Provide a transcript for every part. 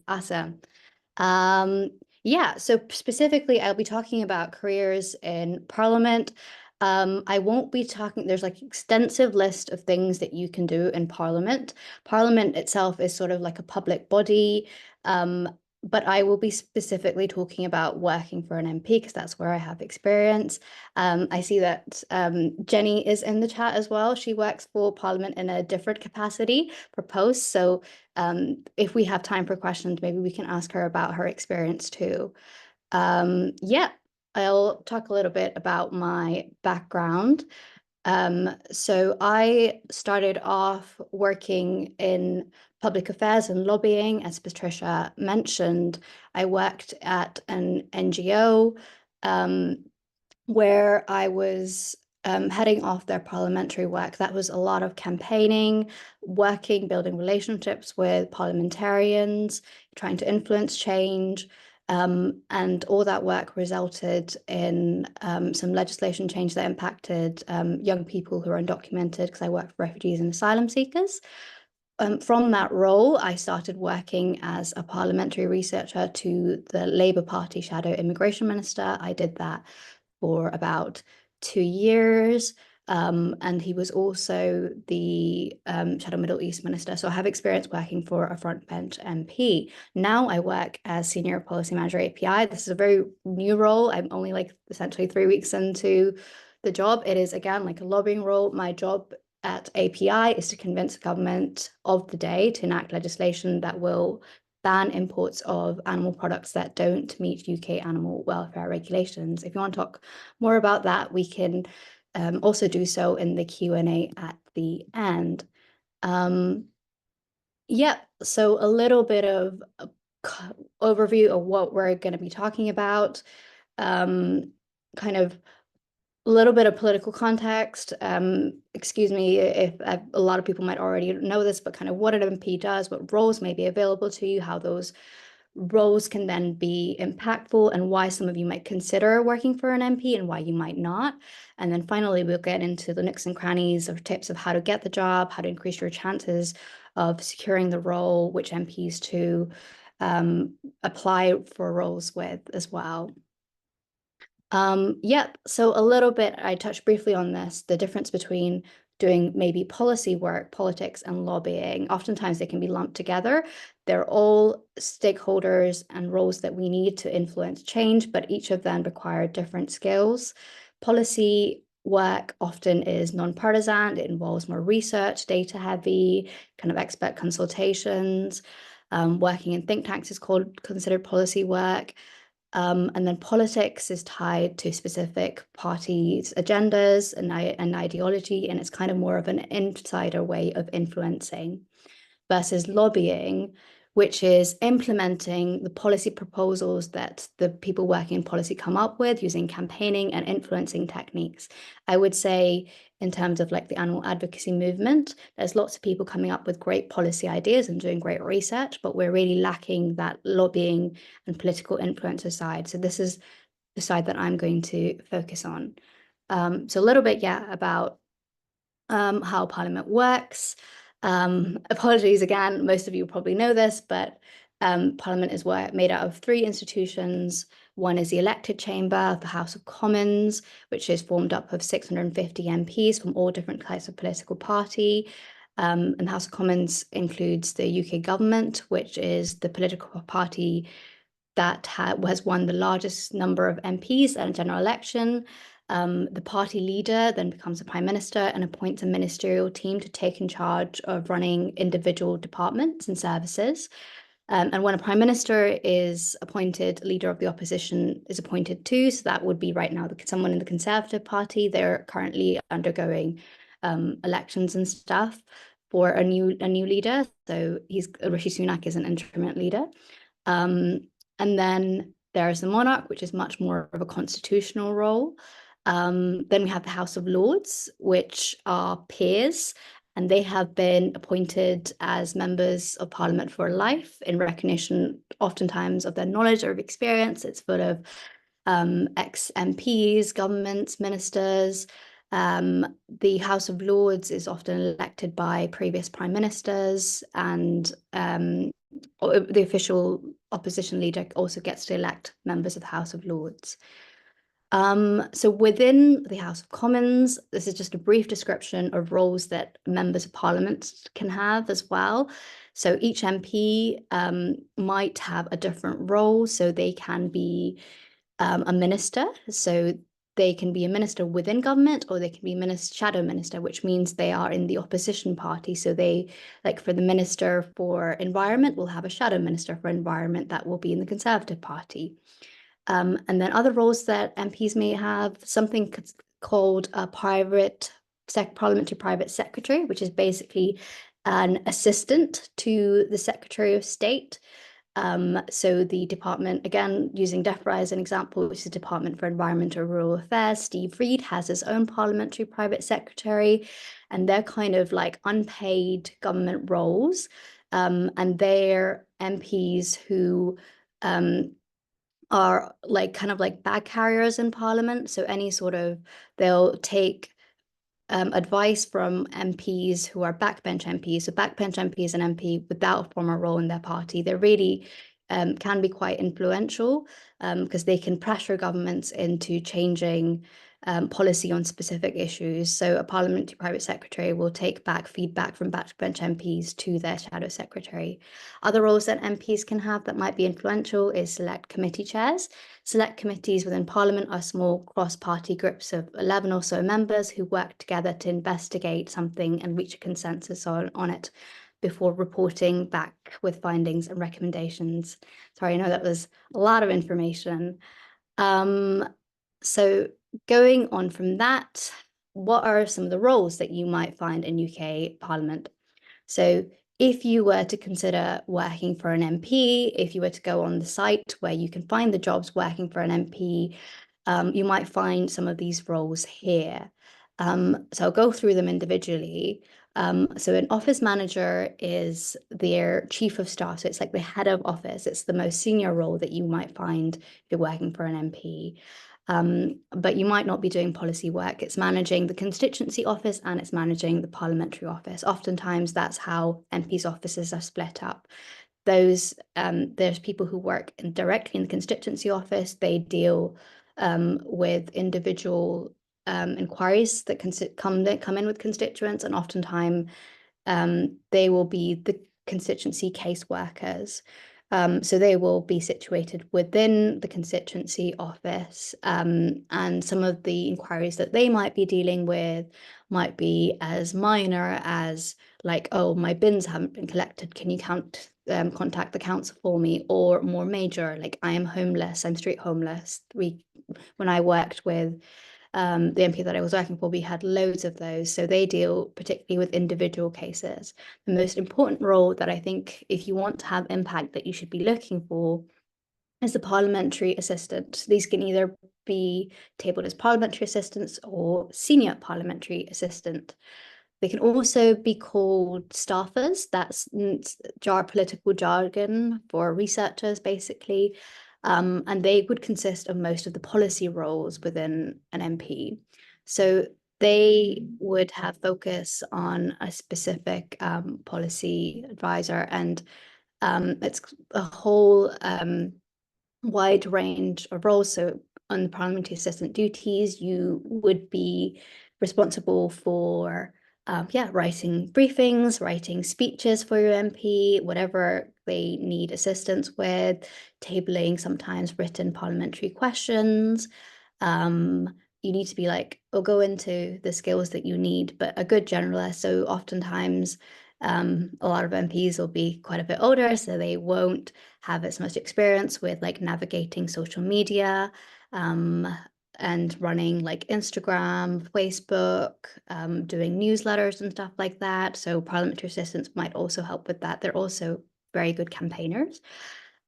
Awesome. Um, yeah, so specifically, I'll be talking about careers in Parliament. I won't be talking, there's like extensive list of things that you can do in Parliament. Parliament itself is sort of like a public body, but I will be specifically talking about working for an MP because that's where I have experience. I see that Jenny is in the chat as well. She works for Parliament in a different capacity for posts. So if we have time for questions, maybe we can ask her about her experience too. Yeah, I'll talk a little bit about my background. So I started off working in public affairs and lobbying, as Patricia mentioned. I worked at an NGO where I was heading off their parliamentary work. That was a lot of campaigning, working, building relationships with parliamentarians, trying to influence change. And all that work resulted in some legislation change that impacted young people who are undocumented because I work for refugees and asylum seekers. From that role, I started working as a parliamentary researcher to the Labour Party Shadow Immigration Minister. I did that for about 2 years. And he was also the Shadow Middle East Minister. So I have experience working for a front bench MP. Now I work as Senior Policy Manager API. This is a very new role. I'm only like essentially 3 weeks into the job. It is, again, like a lobbying role. My job at API is to convince the government of the day to enact legislation that will ban imports of animal products that don't meet UK animal welfare regulations. If you want to talk more about that, we can also do so in the Q&A at the end. Yeah, so a little bit of overview of what we're going to be talking about. Kind of a little bit of political context. Excuse me if a lot of people might already know this, but kind of what an MP does, what roles may be available to you, how those roles can then be impactful, and why some of you might consider working for an MP and why you might not. And then finally, we'll get into the nooks and crannies of tips of how to get the job, how to increase your chances of securing the role, which MPs to apply for roles with as well. Yep. So a little bit, I touched briefly on this, the difference between doing maybe policy work, politics, and lobbying. Oftentimes they can be lumped together. They're all stakeholders and roles that we need to influence change, but each of them require different skills. Policy work often is non-partisan. It involves more research, data heavy, kind of expert consultations. Working in think tanks is considered policy work. And then politics is tied to specific parties' agendas and ideology, and it's kind of more of an insider way of influencing versus lobbying, which is implementing the policy proposals that the people working in policy come up with using campaigning and influencing techniques. I would say in terms of like the animal advocacy movement, there's lots of people coming up with great policy ideas and doing great research, but we're really lacking that lobbying and political influencer side. So this is the side that I'm going to focus on. So a little bit, yeah, about how Parliament works. Apologies again, most of you probably know this, but Parliament is made out of 3 institutions. One is the elected chamber, the House of Commons, which is formed up of 650 MPs from all different types of political party. And the House of Commons includes the UK government, which is the political party that has won the largest number of MPs at a general election. The party leader then becomes a prime minister and appoints a ministerial team to take in charge of running individual departments and services. And when a prime minister is appointed, leader of the opposition is appointed too. So that would be right now someone in the Conservative Party. They're currently undergoing elections and stuff for a new leader. So Rishi Sunak is an interim leader. And then there is the monarch, which is much more of a constitutional role. Then we have the House of Lords, which are peers, and they have been appointed as members of Parliament for life in recognition, oftentimes, of their knowledge or of experience. It's full of ex-MPs, governments, ministers. The House of Lords is often elected by previous prime ministers and or the official opposition leader also gets to elect members of the House of Lords. So within the House of Commons, this is just a brief description of roles that members of Parliament can have as well. So each MP might have a different role. So they can be a minister. So they can be a minister within government, or they can be shadow minister, which means they are in the opposition party. So they, like for the Minister for Environment, will have a shadow minister for environment that will be in the Conservative Party. And then other roles that MPs may have, something called a parliamentary private secretary, which is basically an assistant to the Secretary of State. So the department, again, using DEFRA as an example, which is the Department for Environment and Rural Affairs, Steve Reed has his own parliamentary private secretary, and they're kind of like unpaid government roles. And they're MPs who are like kind of like bag carriers in Parliament. So they'll take advice from MPs who are backbench MPs. So backbench MP is an MP without a formal role in their party. They really can be quite influential because they can pressure governments into changing policy on specific issues. So a parliamentary private secretary will take back feedback from backbench MPs to their shadow secretary. Other roles that MPs can have that might be influential is select committee chairs. Select committees within Parliament are small cross-party groups of 11 or so members who work together to investigate something and reach a consensus on it before reporting back with findings and recommendations. Sorry, I know that was a lot of information. So going on from that, what are some of the roles that you might find in UK Parliament? So if you were to consider working for an MP, if you were to go on the site where you can find the jobs working for an MP, you might find some of these roles here. So I'll go through them individually. So an office manager is their chief of staff. So it's like the head of office. It's the most senior role that you might find if you're working for an MP. But you might not be doing policy work. It's managing the constituency office and it's managing the parliamentary office. Oftentimes, that's how MPs' offices are split up. There's people who work directly in the constituency office. They deal with individual inquiries that come in with constituents, and oftentimes they will be the constituency caseworkers. So they will be situated within the constituency office, and some of the inquiries that they might be dealing with might be as minor as like, oh, my bins haven't been collected. Can you contact the council for me? Or more major, like I am homeless, I'm street homeless. When I worked with the MP that I was working for, we had loads of those. So they deal particularly with individual cases. The most important role that I think, if you want to have impact, that you should be looking for is the parliamentary assistant. These can either be tabled as parliamentary assistants or senior parliamentary assistant. They can also be called staffers. That's political jargon for researchers, basically. And they would consist of most of the policy roles within an MP. So they would have focus on a specific policy advisor, and it's a whole wide range of roles. So on the parliamentary assistant duties, you would be responsible for writing briefings, writing speeches for your MP, whatever they need assistance with, tabling sometimes written parliamentary questions. You need to be like, or go into the skills that you need, but a good generalist. So oftentimes, a lot of MPs will be quite a bit older, so they won't have as much experience with like navigating social media, and running like Instagram, Facebook, doing newsletters and stuff like that. So parliamentary assistants might also help with that. They're also very good campaigners.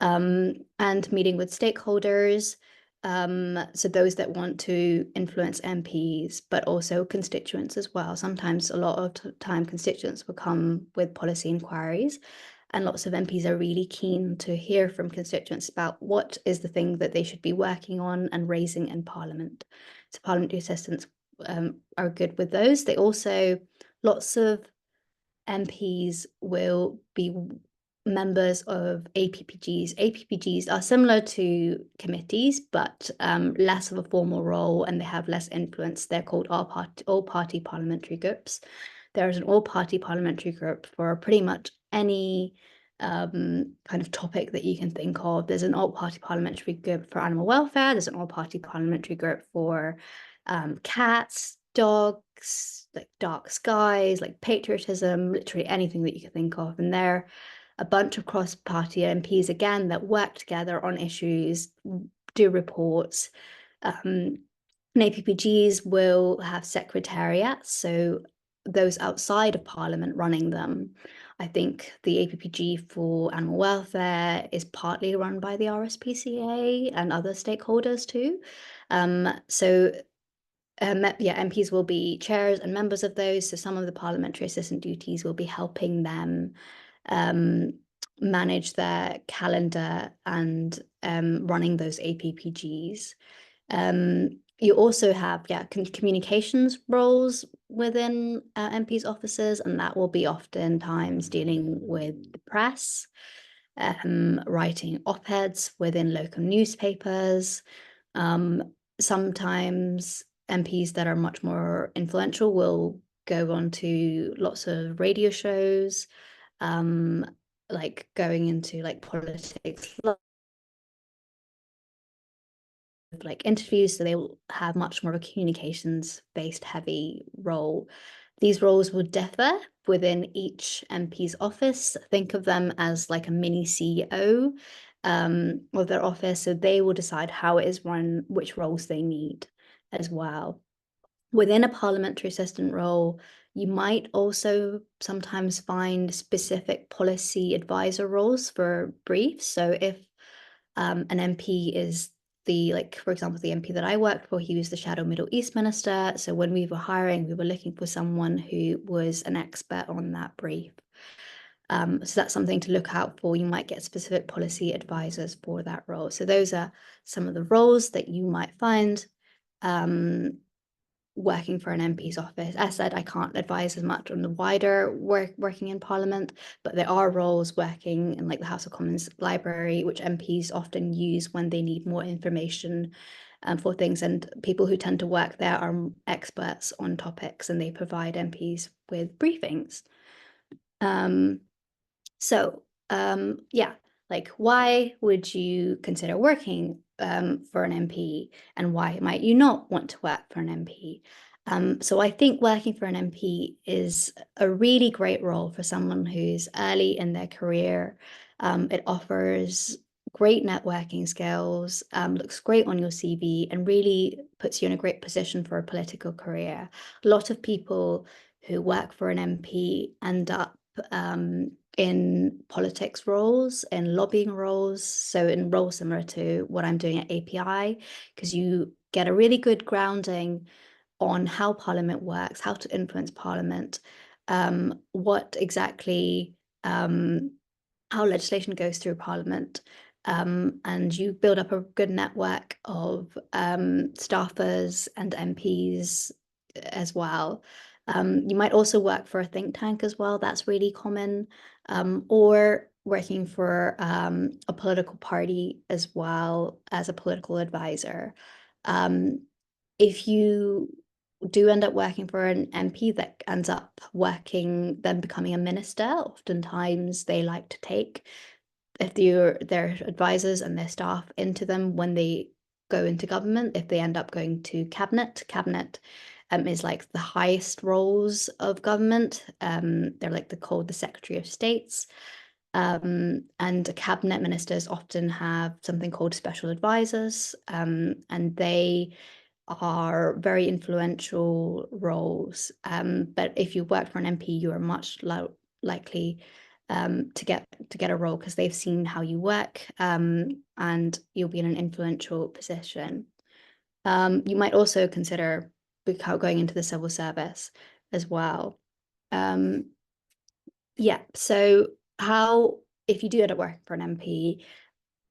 And meeting with stakeholders. So those that want to influence MPs, but also constituents as well. Sometimes, a lot of time, constituents will come with policy inquiries, and lots of MPs are really keen to hear from constituents about what is the thing that they should be working on and raising in Parliament. So parliamentary assistants are good with those. Lots of MPs will be members of APPGs. APPGs are similar to committees, but less of a formal role, and they have less influence. They're called all-party parliamentary groups. There is an all-party parliamentary group for pretty much any kind of topic that you can think of. There's an all-party parliamentary group for animal welfare. There's an all-party parliamentary group for cats, dogs, like dark skies, like patriotism, literally anything that you can think of. And they're a bunch of cross-party MPs again that work together on issues, do reports. And APPGs will have secretariats, so those outside of Parliament running them. I think the APPG for animal welfare is partly run by the RSPCA and other stakeholders too. MPs will be chairs and members of those. So some of the parliamentary assistant duties will be helping them manage their calendar and running those APPGs. You also have communications roles within MPs' offices, and that will be oftentimes dealing with the press, writing op-eds within local newspapers. Sometimes MPs that are much more influential will go on to lots of radio shows, like going into like politics, like interviews, so they will have much more of a communications-based heavy role. These roles will differ within each MP's office. Think of them as like a mini CEO of their office, so they will decide how it is run, which roles they need as well. Within a parliamentary assistant role, you might also sometimes find specific policy advisor roles for briefs. So if an MP is for example, the MP that I worked for, he was the Shadow Middle East Minister. So when we were hiring, we were looking for someone who was an expert on that brief. So that's something to look out for. You might get specific policy advisors for that role. So those are some of the roles that you might find working for an MP's office. As I said, I can't advise as much on the wider working in Parliament, but there are roles working in like the House of Commons library, which MPs often use when they need more information for things. And people who tend to work there are experts on topics, and they provide MPs with briefings. Yeah, like why would you consider working for an MP, and why might you not want to work for an MP? So I think working for an MP is a really great role for someone who's early in their career. It offers great networking skills, looks great on your CV, and really puts you in a great position for a political career. A lot of people who work for an MP end up in politics roles, in lobbying roles, so in roles similar to what I'm doing at API, because you get a really good grounding on how Parliament works, how to influence Parliament, what exactly, how legislation goes through Parliament, and you build up a good network of staffers and MPs as well. You might also work for a think tank as well. That's really common, or working for a political party as well as a political advisor. If you do end up working for an MP that ends up then becoming a minister, oftentimes they like to take their advisors and their staff into them when they go into government. If they end up going to cabinet is like the highest roles of government. They're called the Secretary of States. And cabinet ministers often have something called special advisors, and they are very influential roles. But if you work for an MP, you are much likely to get a role because they've seen how you work, and you'll be in an influential position. You might also consider going into the civil service as well. So if you do end up working for an MP,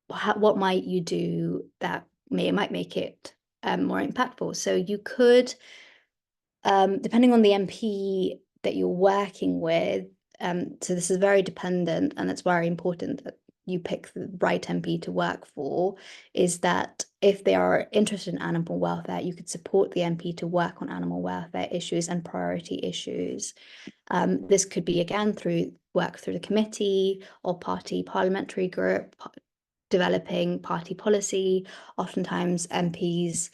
what might you do that might make it more impactful? So you could, depending on the MP that you're working with, so this is very dependent, and it's very important that you pick the right MP to work for, is that if they are interested in animal welfare, you could support the MP to work on animal welfare issues and priority issues. This could be, again, through work through the committee or party parliamentary group, developing party policy. Oftentimes, MPs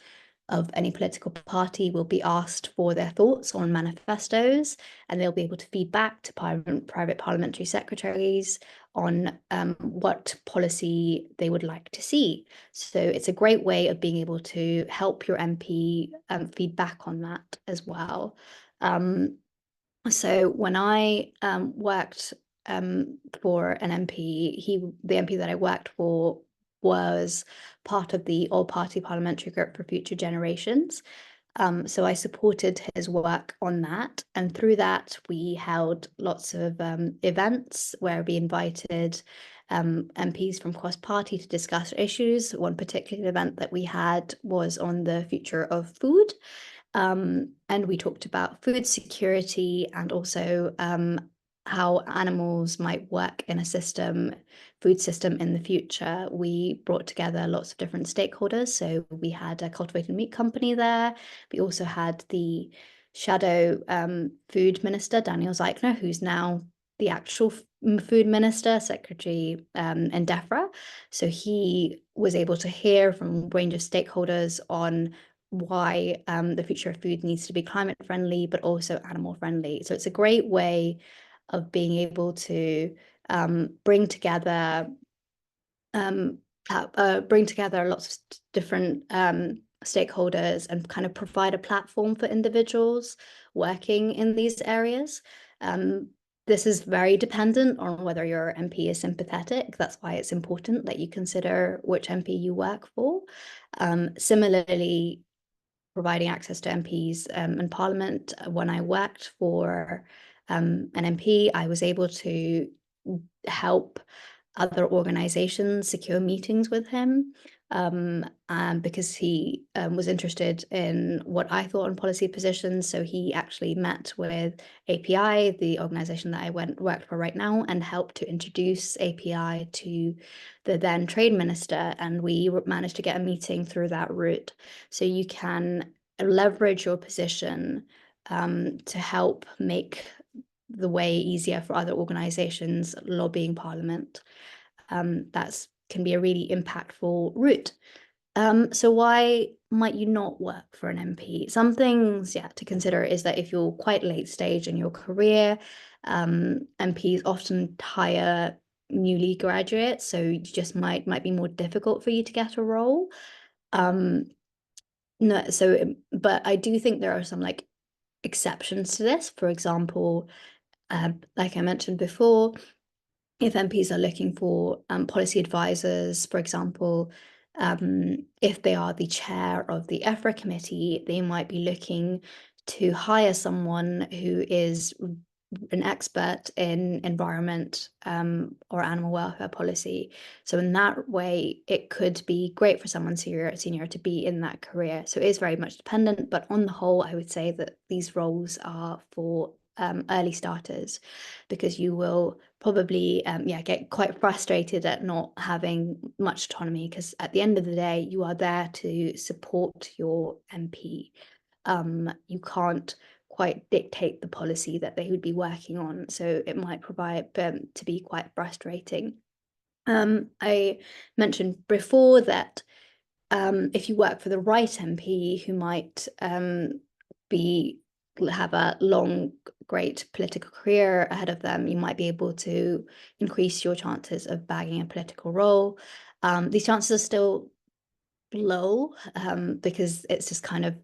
of any political party will be asked for their thoughts on manifestos, and they'll be able to feed back to private parliamentary secretaries on what policy they would like to see. So it's a great way of being able to help your MP feed back on that as well. So when I worked for an MP, the MP that I worked for was part of the all-party parliamentary group for future generations. So I supported his work on that, and through that we held lots of events where we invited MPs from cross-party to discuss issues. One particular event that we had was on the future of food. And we talked about food security and also how animals might work in a food system in the future. We brought together lots of different stakeholders. So we had a cultivated meat company there. We also had the shadow food minister, Daniel Zeichner, who's now the actual food minister, secretary in DEFRA. So he was able to hear from a range of stakeholders on why the future of food needs to be climate friendly, but also animal friendly. So it's a great way of being able to bring together lots of different stakeholders and kind of provide a platform for individuals working in these areas. This is very dependent on whether your MP is sympathetic. That's why it's important that you consider which MP you work for. Similarly, providing access to MPs in Parliament. When I worked for an MP, I was able to help other organizations secure meetings with him because he was interested in what I thought on policy positions. So he actually met with API, the organization that I worked for right now, and helped to introduce API to the then trade minister. And we managed to get a meeting through that route. So you can leverage your position to help make the way easier for other organizations lobbying Parliament. That can be a really impactful route. So why might you not work for an MP? Some things, to consider is that if you're quite late stage in your career, MPs often hire newly graduates, so you just might be more difficult for you to get a role. No, but I do think there are some exceptions to this. For example, like I mentioned before, if MPs are looking for policy advisors, for example, if they are the chair of the EFRA committee, they might be looking to hire someone who is an expert in environment or animal welfare policy. So in that way, it could be great for someone senior to be in that career. So it is very much dependent, but on the whole, I would say that these roles are for early starters, because you will probably get quite frustrated at not having much autonomy, because at the end of the day, you are there to support your MP. You can't quite dictate the policy that they would be working on, so it might provide to be quite frustrating. I mentioned before that if you work for the right MP who might have a long, great political career ahead of them, you might be able to increase your chances of bagging a political role. These chances are still low because it's just kind of,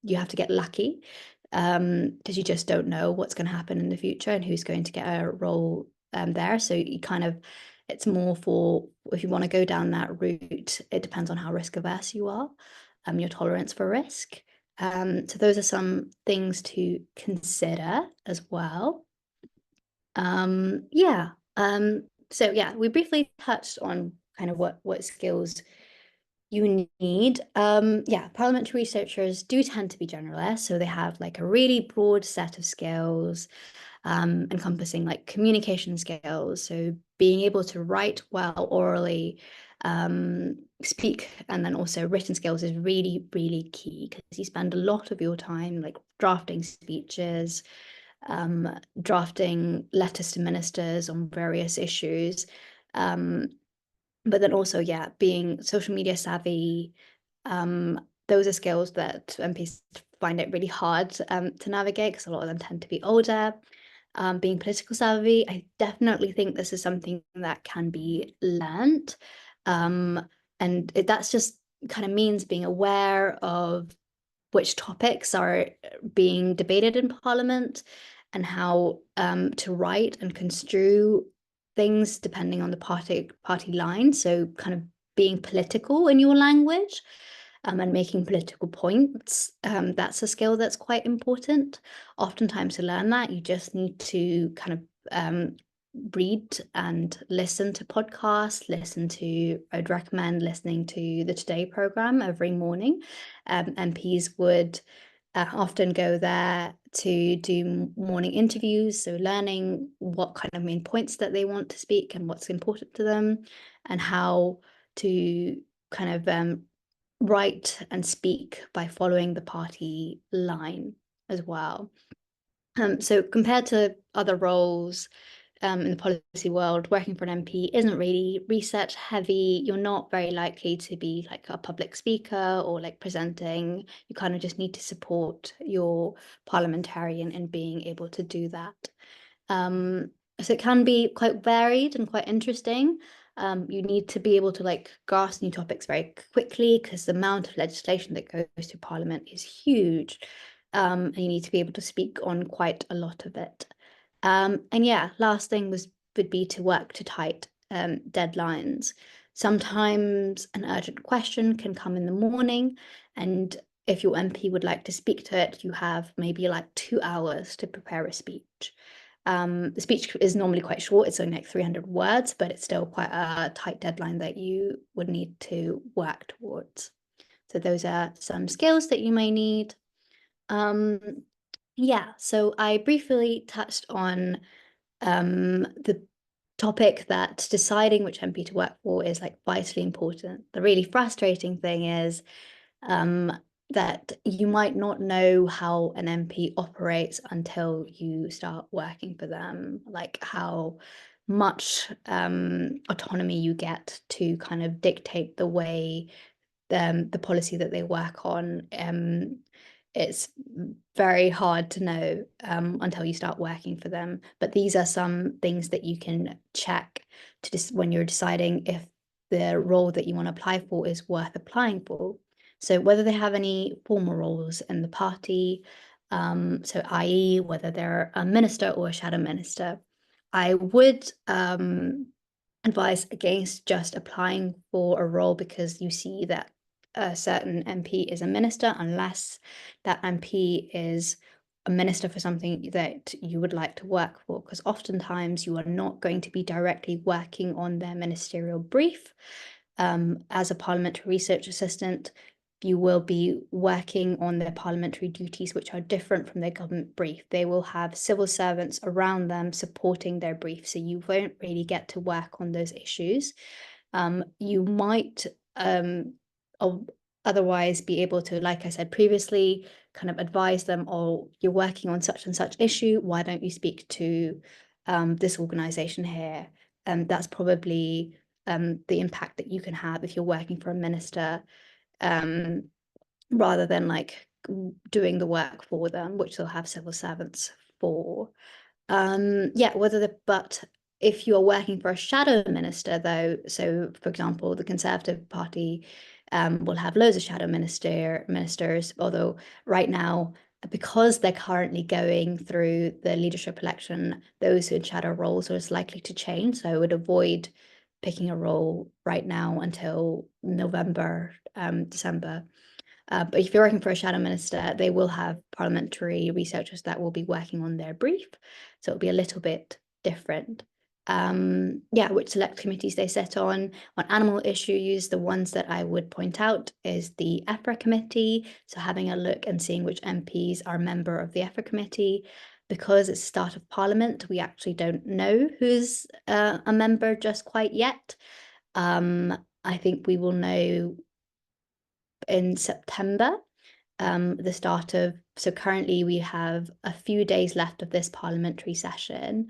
you have to get lucky because you just don't know what's going to happen in the future and who's going to get a role there. So you kind of, it's more for, if you want to go down that route, it depends on how risk averse you are, your tolerance for risk. So those are some things to consider as well. So we briefly touched on kind of what skills you need. Parliamentary researchers do tend to be generalists, so they have like a really broad set of skills. encompassing like communication skills. So being able to write well orally, speak, and then also written skills is really, really key, because you spend a lot of your time like drafting speeches, drafting letters to ministers on various issues. But then also, yeah, being social media savvy, those are skills that MPs find it really hard to navigate, because a lot of them tend to be older. Being political savvy, I definitely think this is something that can be learnt. And that's just kind of means being aware of which topics are being debated in Parliament, and how to write and construe things depending on the party line. So kind of being political in your language, and making political points. That's a skill that's quite important. Oftentimes to learn that, you just need to kind of read and listen to podcasts, I'd recommend listening to the Today programme every morning. MPs would often go there to do morning interviews, so learning what kind of main points that they want to speak and what's important to them, and how to kind of write and speak by following the party line as well. So compared to other roles in the policy world, working for an MP isn't really research heavy. You're not very likely to be like a public speaker or like presenting. You kind of just need to support your parliamentarian in being able to do that. So it can be quite varied and quite interesting. You need to be able to like grasp new topics very quickly, because the amount of legislation that goes to Parliament is huge. And you need to be able to speak on quite a lot of it. And yeah, last thing would be to work to tight deadlines. Sometimes an urgent question can come in the morning, and if your MP would like to speak to it, you have maybe like 2 hours to prepare a speech. The speech is normally quite short, it's only like 300 words, but it's still quite a tight deadline that you would need to work towards. So those are some skills that you may need. Yeah, so I briefly touched on the topic that deciding which MP to work for is like vitally important. The really frustrating thing is that you might not know how an MP operates until you start working for them, like how much autonomy you get to kind of dictate the way the policy that they work on. It's very hard to know until you start working for them. But these are some things that you can check to just when you're deciding if the role that you want to apply for is worth applying for. So whether they have any formal roles in the party, so i.e. whether they're a minister or a shadow minister. I would advise against just applying for a role because you see that a certain MP is a minister, unless that MP is a minister for something that you would like to work for, because oftentimes you are not going to be directly working on their ministerial brief. As a parliamentary research assistant, you will be working on their parliamentary duties, which are different from their government brief. They will have civil servants around them supporting their brief, so you won't really get to work on those issues. You might otherwise be able to, like I said previously, kind of advise them, oh, you're working on such and such issue, why don't you speak to this organization here? That's probably the impact that you can have if you're working for a minister, rather than like doing the work for them, which they'll have civil servants for. Yeah, but if you're working for a shadow minister, though, so for example, the Conservative Party will have loads of shadow ministers, although right now, because they're currently going through the leadership election, those in shadow roles are likely to change. So I would avoid picking a role right now until November, December. But if you're working for a shadow minister, they will have parliamentary researchers that will be working on their brief. So it'll be a little bit different. Yeah, which select committees they sit on animal issues, the ones that I would point out is the EFRA committee. So having a look and seeing which MPs are a member of the EFRA committee. because it's start of Parliament, we actually don't know who's a member just quite yet. I think we will know in September, the start of, so currently we have a few days left of this parliamentary session.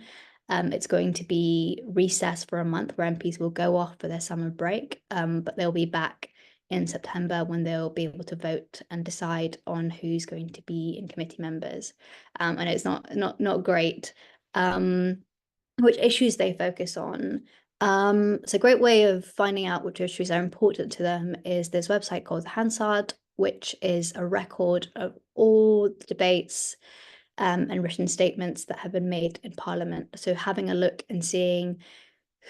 It's going to be recess for a month where MPs will go off for their summer break, but they'll be back in September when they'll be able to vote and decide on who's going to be in committee members. And it's not great. Which issues they focus on. So a great way of finding out which issues are important to them is this website called the Hansard, which is a record of all the debates and written statements that have been made in Parliament. So having a look and seeing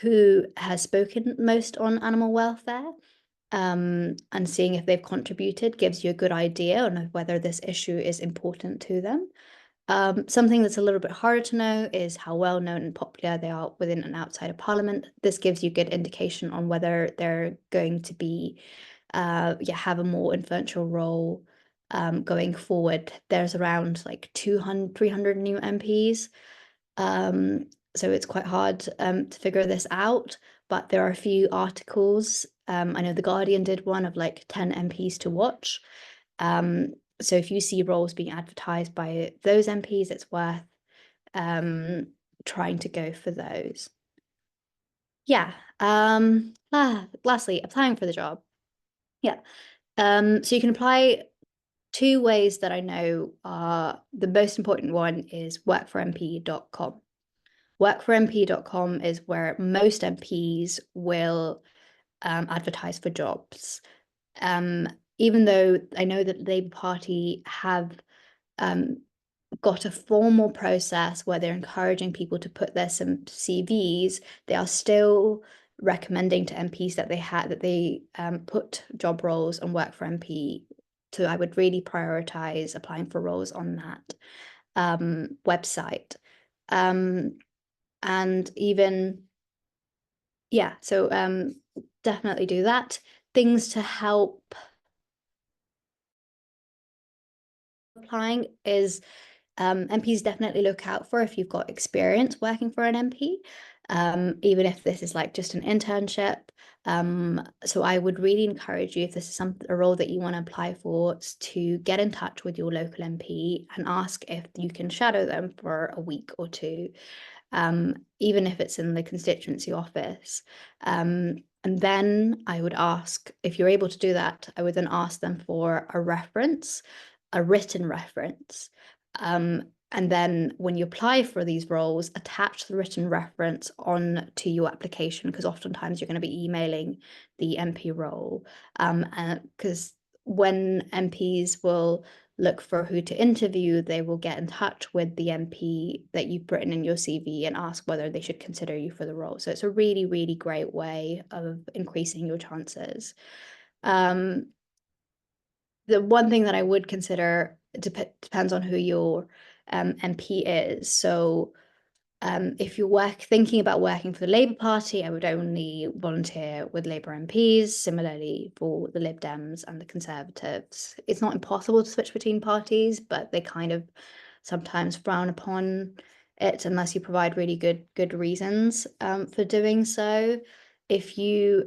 who has spoken most on animal welfare and seeing if they've contributed gives you a good idea on whether this issue is important to them. Something that's a little bit harder to know is how well known and popular they are within and outside of Parliament. This gives you good indication on whether they're going to be, have a more influential role going forward. There's around like 200, 300 new MPs. So it's quite hard to figure this out, but there are a few articles. I know The Guardian did one of like 10 MPs to watch. So if you see roles being advertised by those MPs, it's worth trying to go for those. Yeah. Lastly, applying for the job. Yeah. So you can apply two ways that I know are the most important. One is workformp.com. Workformp.com is where most MPs will advertise for jobs. Even though I know that the Labour Party have got a formal process where they're encouraging people to put their some CVs, they are still recommending to MPs that they put job roles and work for MP. So I would really prioritize applying for roles on that website. And even, yeah, so definitely do that. Things to help applying is MPs definitely look out for if you've got experience working for an MP, even if this is like just an internship. So I would really encourage you, if this is a role that you want to apply for, to get in touch with your local MP and ask if you can shadow them for a week or two, even if it's in the constituency office. And then I would ask, if you're able to do that, I would then ask them for a reference, a written reference. And then when you apply for these roles, attach the written reference on to your application, because oftentimes you're going to be emailing the MP role. Because when MPs will look for who to interview, they will get in touch with the MP that you've written in your CV and ask whether they should consider you for the role. So it's a really, really great way of increasing your chances. The one thing that I would consider depends on who your MP is. So if you're thinking about working for the Labour Party, I would only volunteer with Labour MPs. Similarly for the Lib Dems and the Conservatives. It's not impossible to switch between parties, but they kind of sometimes frown upon it unless you provide really good reasons for doing so. If your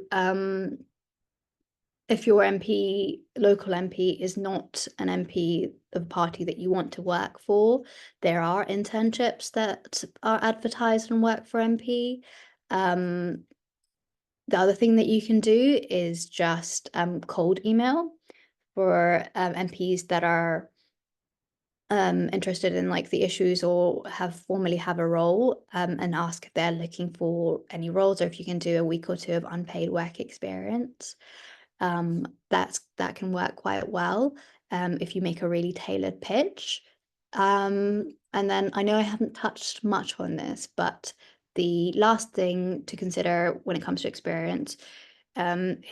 local MP is not an MP of a party that you want to work for, there are internships that are advertised and work for MP. The other thing that you can do is just cold email for MPs that are interested in like the issues or formally have a role, and ask if they're looking for any roles, or if you can do a week or two of unpaid work experience. That can work quite well if you make a really tailored pitch. And then I know I haven't touched much on this, but the last thing to consider when it comes to experience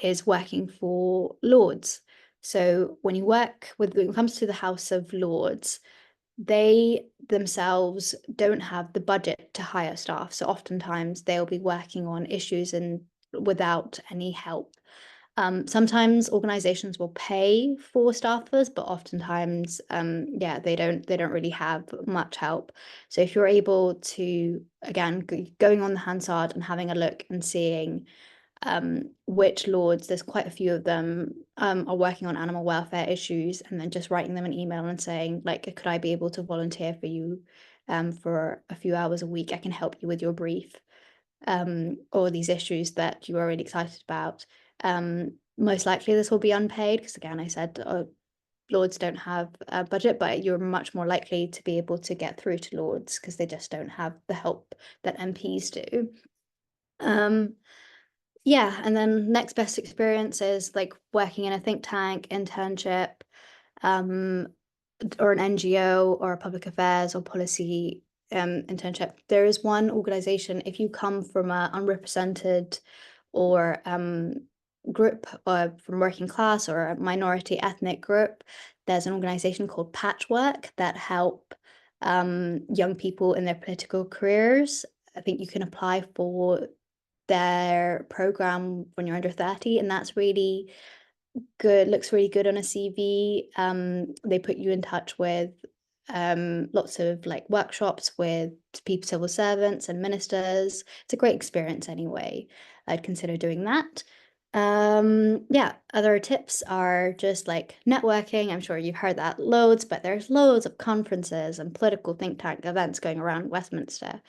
is working for Lords. So when it comes to the House of Lords, they themselves don't have the budget to hire staff. So oftentimes they'll be working on issues and without any help. Sometimes organizations will pay for staffers, but oftentimes, yeah, they don't really have much help. So if you're able to, again, going on the Hansard and having a look and seeing which lords, there's quite a few of them, are working on animal welfare issues, and then just writing them an email and saying, like, could I be able to volunteer for you for a few hours a week? I can help you with your brief, or these issues that you are really excited about. Most likely this will be unpaid because, again, I said Lords don't have a budget, but you're much more likely to be able to get through to Lords because they just don't have the help that MPs do. Yeah, and then next best experience is like working in a think tank, internship, or an NGO or a public affairs or policy internship. There is one organization, if you come from a unrepresented or group, or from working class or a minority ethnic group, there's an organization called Patchwork that help young people in their political careers. I think you can apply for their program when you're under 30, and that's really good, looks really good on a CV. They put you in touch with lots of like workshops with people, civil servants and ministers. It's a great experience anyway. I'd consider doing that. Yeah, other tips are just like networking. I'm sure you've heard that loads, but there's loads of conferences and political think tank events going around Westminster.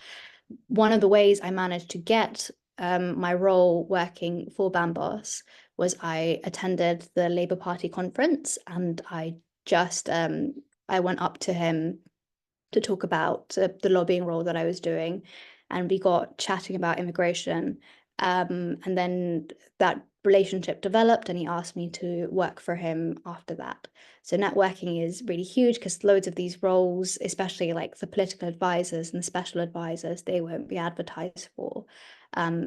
One of the ways I managed to get my role working for Bambos was I attended the Labour Party conference, and I just I went up to him to talk about the lobbying role that I was doing, and we got chatting about immigration. And then that relationship developed, and he asked me to work for him after that. So networking is really huge because loads of these roles, especially like the political advisors and the special advisors, they won't be advertised for.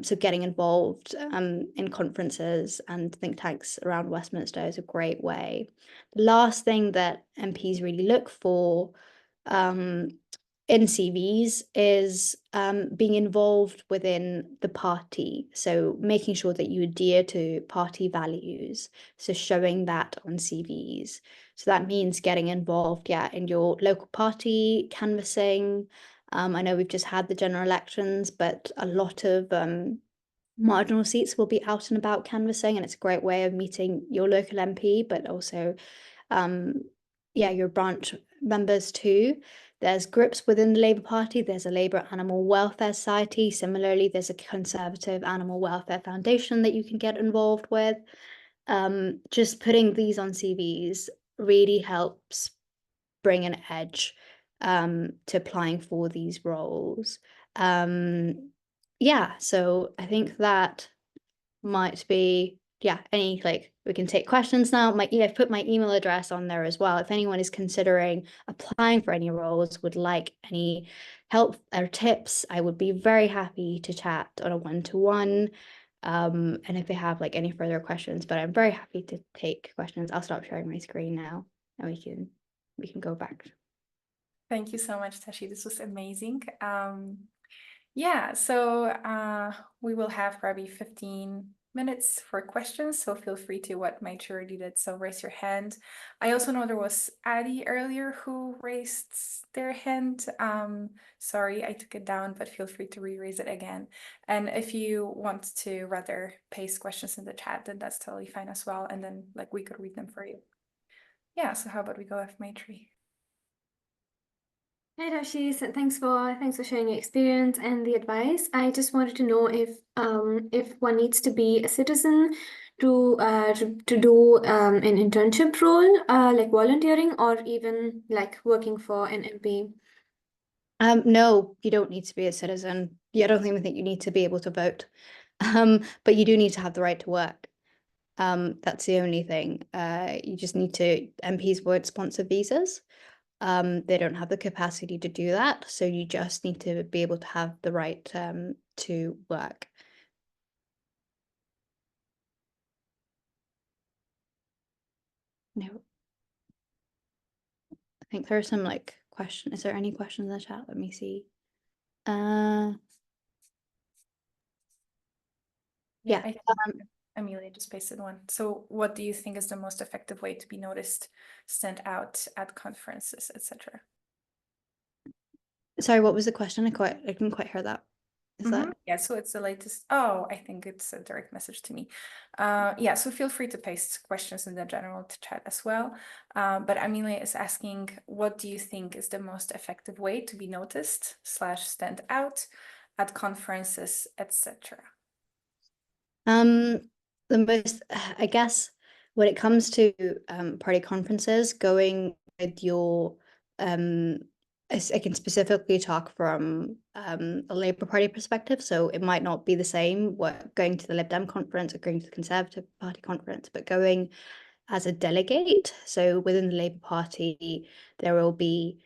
So getting involved in conferences and think tanks around Westminster is a great way. The last thing that MPs really look for um, in CVs is being involved within the party. So making sure that you adhere to party values. So showing that on CVs. So that means getting involved, yeah, in your local party, canvassing. I know we've just had the general elections, but a lot of marginal seats will be out and about canvassing, and it's a great way of meeting your local MP, but also yeah, your branch members too. There's groups within the Labour Party. There's a Labour Animal Welfare Society. Similarly, there's a Conservative Animal Welfare Foundation that you can get involved with. Just putting these on CVs really helps bring an edge to applying for these roles. Yeah, so I think that might be, yeah, any, like, we can take questions now. I've put my email address on there as well. If anyone is considering applying for any roles, would like any help or tips, I would be very happy to chat on a one-to-one. And if they have like any further questions, but I'm very happy to take questions. I'll stop sharing my screen now and we can go back. Thank you so much, Tashi. This was amazing. Yeah, so we will have probably 15 minutes for questions, so feel free to what my charity did. So raise your hand. I also know there was Addie earlier who raised their hand. Sorry, I took it down, but feel free to re-raise it again. And if you want to rather paste questions in the chat, then that's totally fine as well. And then like we could read them for you. Yeah, so how about we go with Maitri? Hi Tashi, so thanks for sharing your experience and the advice. I just wanted to know if one needs to be a citizen to do an internship role, like volunteering, or even like working for an MP. No, you don't need to be a citizen. Yeah, I don't even think you need to be able to vote. But you do need to have the right to work. That's the only thing. You just need to, MPs won't sponsor visas. They don't have the capacity to do that. So you just need to be able to have the right to work. No. I think there are some like question. Is there any questions in the chat? Let me see. Yeah, Yeah. Amelia just pasted one. So what do you think is the most effective way to be noticed, stand out at conferences, etc.? Sorry, what was the question? I didn't quite hear that. Is that? Yeah, so it's the latest. Oh, I think it's a direct message to me. Yeah, so feel free to paste questions in the general chat as well. But Amelia is asking, what do you think is the most effective way to be noticed / stand out at conferences, etc.? The most, I guess, when it comes to party conferences, going with your I can specifically talk from a Labour Party perspective, so it might not be the same what going to the Lib Dem conference or going to the Conservative Party conference, but going as a delegate. So within the Labour Party, there will be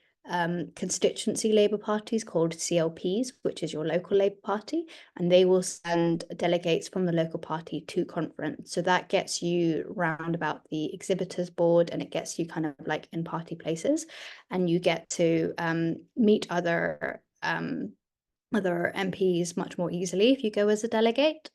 constituency Labour parties called CLPs, which is your local Labour Party, and they will send delegates from the local party to conference. So that gets you round about the exhibitors board, and it gets you kind of like in party places, and you get to meet other MPs much more easily if you go as a delegate.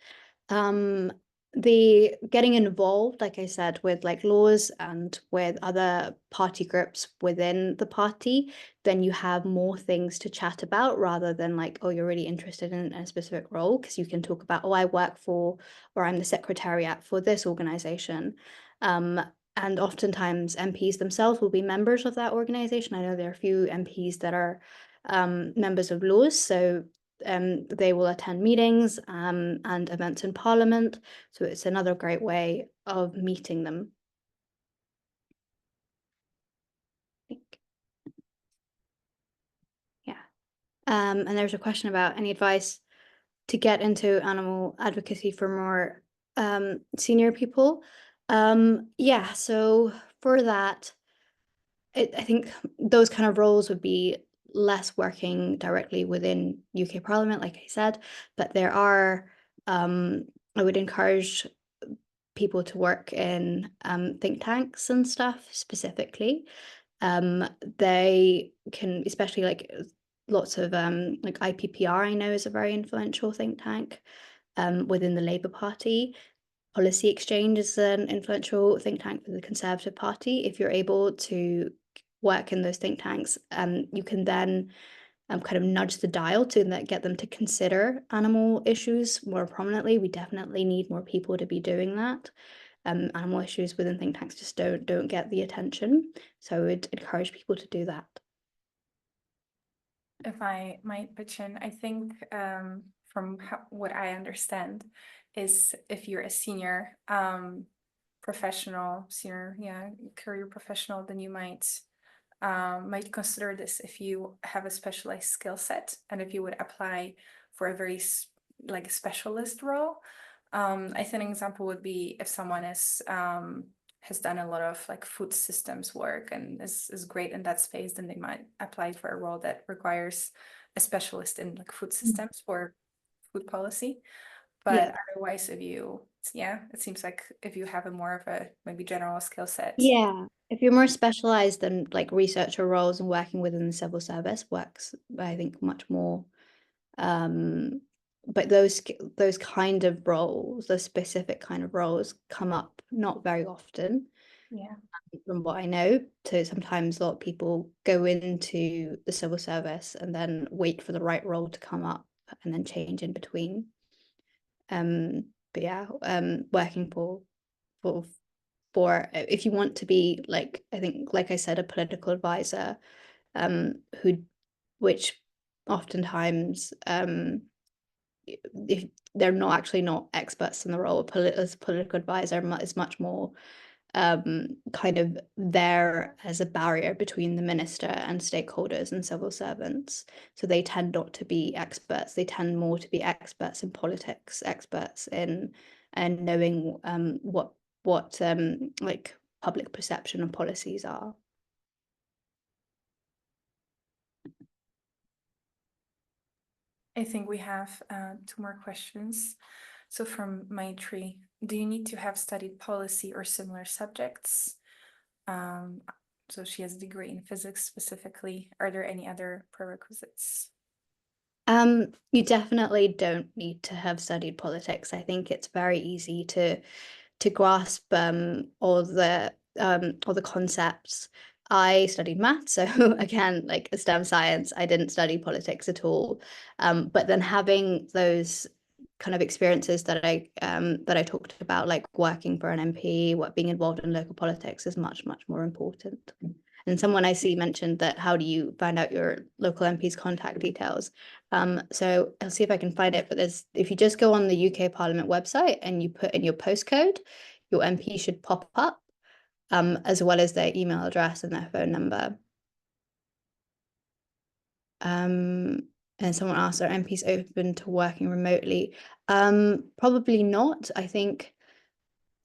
The getting involved, like I said, with like laws and with other party groups within the party, then you have more things to chat about rather than like, oh, you're really interested in a specific role, because you can talk about, oh, I work for, or I'm the secretariat for this organization. And oftentimes MPs themselves will be members of that organization. I know there are a few MPs that are members of laws, so they will attend meetings and events in Parliament. So it's another great way of meeting them. I think. Yeah. And there's a question about any advice to get into animal advocacy for more senior people. Yeah, so for that, I think those kind of roles would be less working directly within UK Parliament, like I said, but there are, I would encourage people to work in think tanks and stuff specifically. They can, especially like lots of like IPPR, I know, is a very influential think tank within the Labour Party. Policy Exchange is an influential think tank for the Conservative Party. If you're able to work in those think tanks, you can then kind of nudge the dial to get them to consider animal issues more prominently. We definitely need more people to be doing that. Animal issues within think tanks just don't get the attention. So I would encourage people to do that. If I might pitch in, I think from what I understand is if you're a senior professional, career professional, then you might consider this if you have a specialized skill set and if you would apply for a very like specialist role. I think an example would be if someone has done a lot of like food systems work and is great in that space, then they might apply for a role that requires a specialist in like food systems or food policy. But otherwise, it seems like if you have a more of a maybe general skill set. Yeah, if you're more specialized than like researcher roles and working within the civil service works, I think much more. But those kind of roles, those specific kind of roles come up not very often. Yeah. From what I know, so sometimes a lot of people go into the civil service and then wait for the right role to come up and then change in between. But yeah, working for if you want to be like, I think, like I said, a political advisor, which oftentimes if they're not experts in the role of as a political advisor, is much more kind of there as a barrier between the minister and stakeholders and civil servants. So they tend not to be experts. They tend more to be experts in politics, experts in and knowing what like public perception and policies are. I think we have 2 more questions. So from Maitri, do you need to have studied policy or similar subjects? So she has a degree in physics specifically. Are there any other prerequisites? You definitely don't need to have studied politics. I think it's very easy to grasp all the concepts. I studied math, so again, like STEM science, I didn't study politics at all. But then having those kind of experiences that I talked about, like working for an MP, being involved in local politics is much, much more important. And someone I see mentioned that how do you find out your local MP's contact details? So I'll see if I can find it, but if you just go on the UK Parliament website and you put in your postcode, your MP should pop up, as well as their email address and their phone number. And someone asked, are MPs open to working remotely? Probably not. I think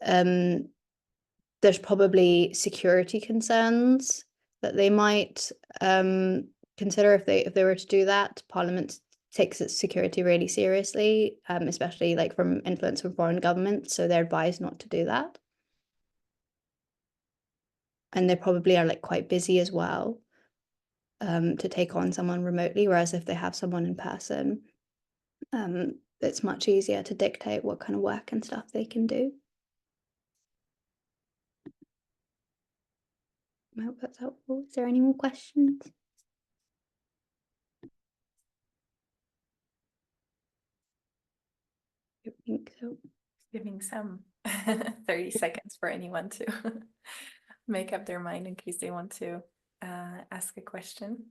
there's probably security concerns that they might consider if they were to do that. Parliament takes its security really seriously, especially like from influence from foreign governments, so they're advised not to do that. And they probably are like quite busy as well, to take on someone remotely, whereas if they have someone in person, it's much easier to dictate what kind of work and stuff they can do. I hope that's helpful. Is there any more questions? I think so. Giving some 30 seconds for anyone to make up their mind in case they want to ask a question.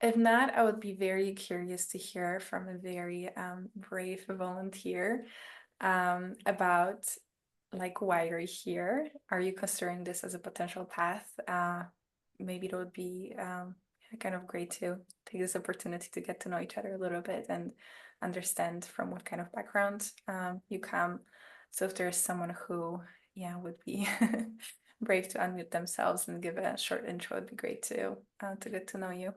If not, I would be very curious to hear from a very brave volunteer about like why you're here. Are you considering this as a potential path? Maybe it would be kind of great to take this opportunity to get to know each other a little bit and understand from what kind of background you come. So if there's someone who, would be brave to unmute themselves and give a short intro, it'd be great to get to know you.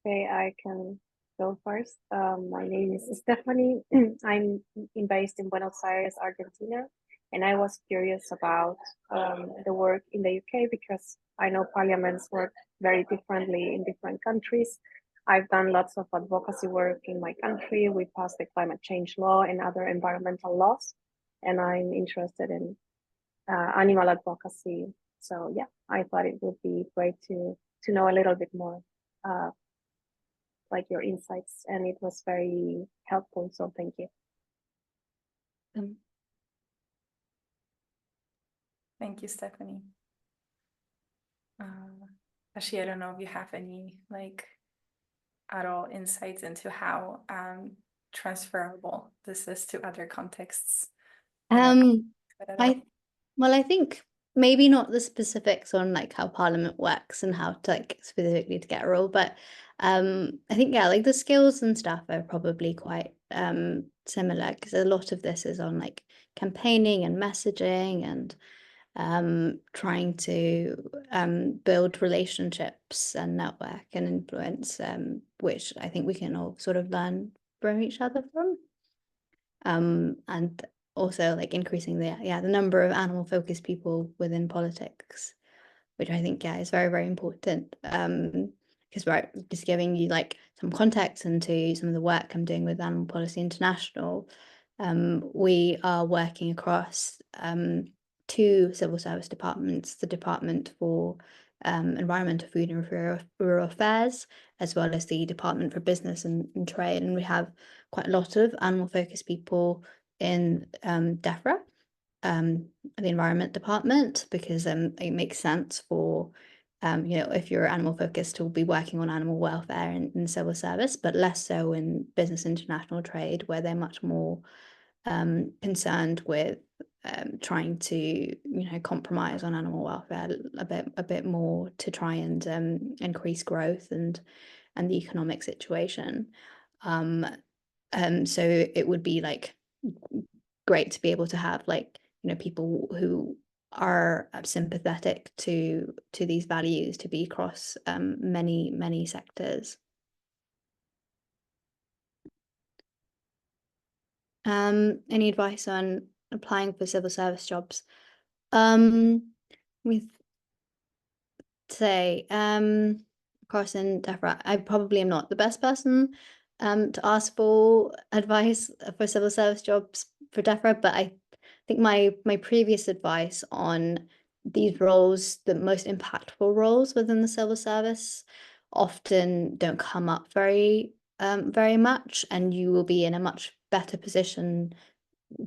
Okay, I can go first. My name is Stephanie. I'm based in Buenos Aires, Argentina, and I was curious about the work in the UK because I know parliaments work very differently in different countries. I've done lots of advocacy work in my country. We passed the climate change law and other environmental laws, and I'm interested in animal advocacy. So yeah, I thought it would be great to know a little bit more like your insights, and it was very helpful. So thank you. Thank you, Stephanie. Tashi, I don't know if you have any like at all insights into how transferable this is to other contexts. I think maybe not the specifics on like how Parliament works and how to like specifically to get a role, but I think like the skills and stuff are probably quite similar because a lot of this is on like campaigning and messaging and trying to build relationships and network and influence, which I think we can all sort of learn from each other from. And also like increasing the number of animal focused people within politics, which I think is very, very important. Because just giving you like some context into some of the work I'm doing with Animal Policy International, we are working across two civil service departments, the Department for Environment, Food and Rural Affairs, as well as the Department for Business and Trade. And we have quite a lot of animal focused people in DEFRA, the Environment Department, because it makes sense for if you're animal focused to be working on animal welfare in civil service, but less so in business international trade, where they're much more concerned with trying to compromise on animal welfare a bit more to try and increase growth and the economic situation. So it would be like great to be able to have like people who are sympathetic to these values to be across many sectors. Any advice on applying for civil service jobs? With say, of course, in DEFRA, I probably am not the best person to ask for advice for civil service jobs for DEFRA, but I think my previous advice on these roles, the most impactful roles within the civil service, often don't come up very much, and you will be in a much better position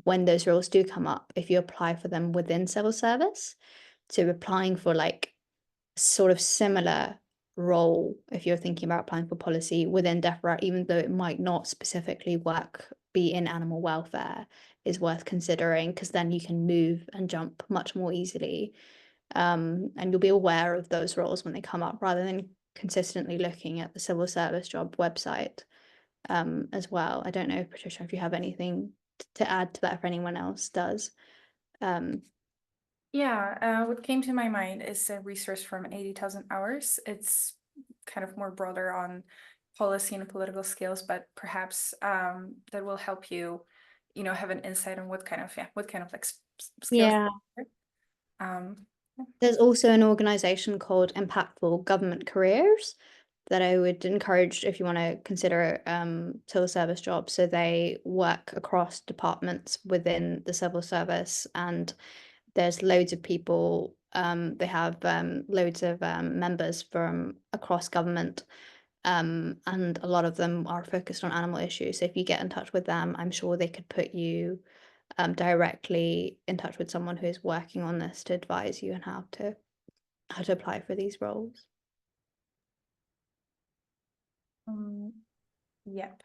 when those roles do come up if you apply for them within civil service. So applying for like sort of similar role if you're thinking about applying for policy within DEFRA, even though it might not specifically be in animal welfare, is worth considering, because then you can move and jump much more easily. And you'll be aware of those roles when they come up rather than consistently looking at the civil service job website as well. I don't know, Patricia, if you have anything to add to that, if anyone else does. What came to my mind is a resource from 80,000 Hours. It's kind of more broader on policy and political skills, but perhaps that will help you, have an insight on what kind of like skills. Yeah. Um, There's also an organization called Impactful Government Careers that I would encourage if you want to consider civil service jobs. So they work across departments within the civil service, and there's loads of people. They have loads of members from across government, and a lot of them are focused on animal issues. So if you get in touch with them, I'm sure they could put you directly in touch with someone who is working on this to advise you on how to apply for these roles. Yep.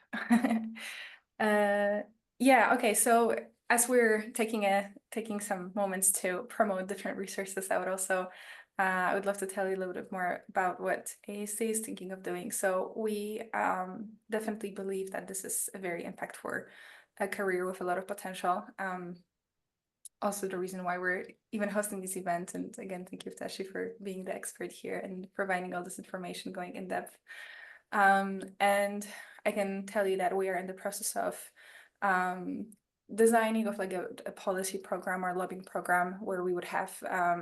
Okay. So as we're taking some moments to promote different resources, I would love to tell you a little bit more about what AAC is thinking of doing. So we definitely believe that this is a very impactful career with a lot of potential. Also the reason why we're even hosting this event. And again, thank you, Tashi, for being the expert here and providing all this information, going in depth. And I can tell you that we are in the process of designing of like a policy program or lobbying program where we would have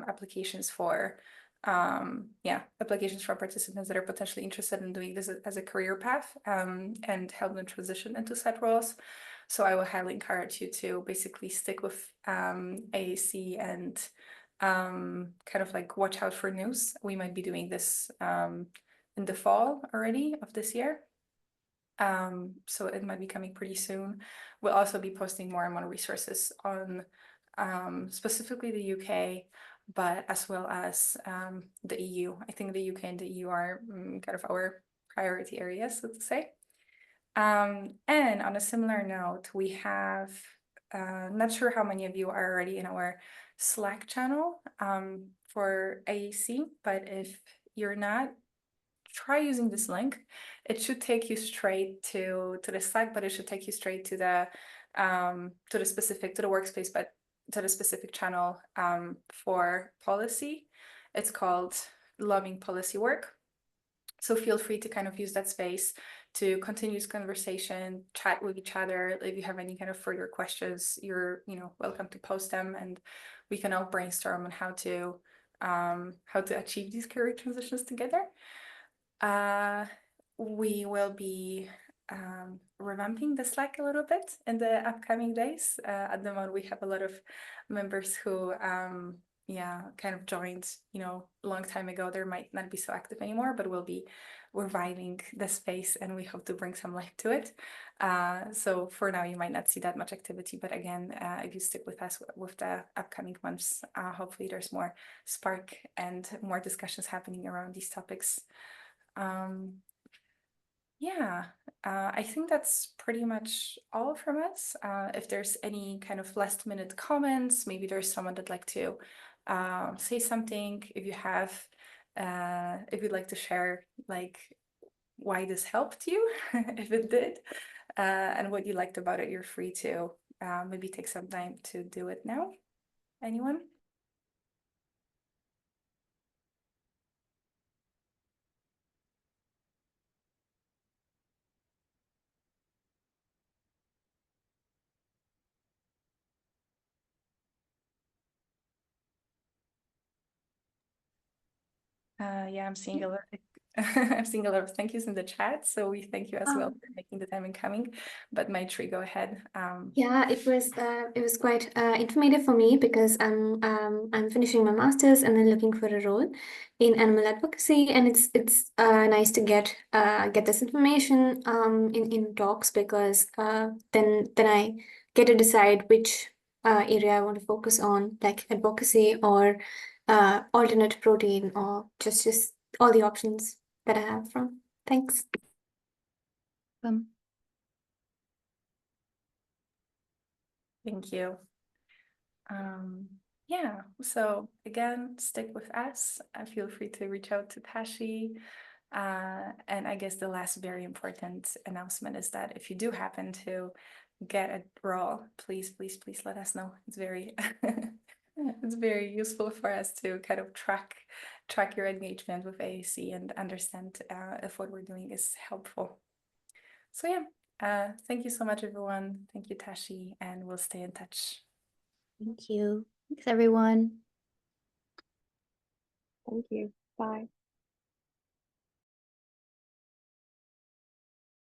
applications for participants that are potentially interested in doing this as a career path and help them transition into said roles. So I will highly encourage you to basically stick with AAC and kind of like watch out for news. We might be doing this in the fall already of this year. So it might be coming pretty soon. We'll also be posting more and more resources on specifically the UK, but as well as the EU. I think the UK and the EU are kind of our priority areas, so to say. And on a similar note, we have, not sure how many of you are already in our Slack channel for AAC, but if you're not, try using this link. It should take you straight to the Slack, but it should take you straight to the workspace, but to the specific channel for policy. It's called Loving Policy Work. So feel free to kind of use that space to continue this conversation, chat with each other. If you have any kind of further questions, you're welcome to post them, and we can all brainstorm on how to achieve these career transitions together. We will be revamping the Slack a little bit in the upcoming days. At the moment, we have a lot of members who kind of joined, a long time ago. They might not be so active anymore, but we'll be reviving the space, and we hope to bring some life to it. So for now, you might not see that much activity, but again, if you stick with us with the upcoming months, hopefully there's more spark and more discussions happening around these topics. I think that's pretty much all from us. If there's any kind of last minute comments, maybe there's someone that'd like to say something. If you have, if you'd like to share like why this helped you, if it did, and what you liked about it, you're free to maybe take some time to do it now. Anyone? Yeah, I'm seeing a lot. I'm seeing a lot of thank yous in the chat, so we thank you as well for making the time and coming. But Maitri, go ahead. Yeah, it was quite informative for me because I'm finishing my master's and then looking for a role in animal advocacy, and it's nice to get this information in talks because then I get to decide which area I want to focus on, like advocacy or alternate protein or just all the options that I have from. Thanks. Thank you. Yeah, so again, stick with us. Feel free to reach out to Tashi. And I guess the last very important announcement is that if you do happen to get a role, please let us know. It's very it's very useful for us to kind of track your engagement with AAC and understand if what we're doing is helpful. So yeah, thank you so much, everyone. Thank you, Tashi, and we'll stay in touch. Thank you. Thanks, everyone. Thank you. Bye.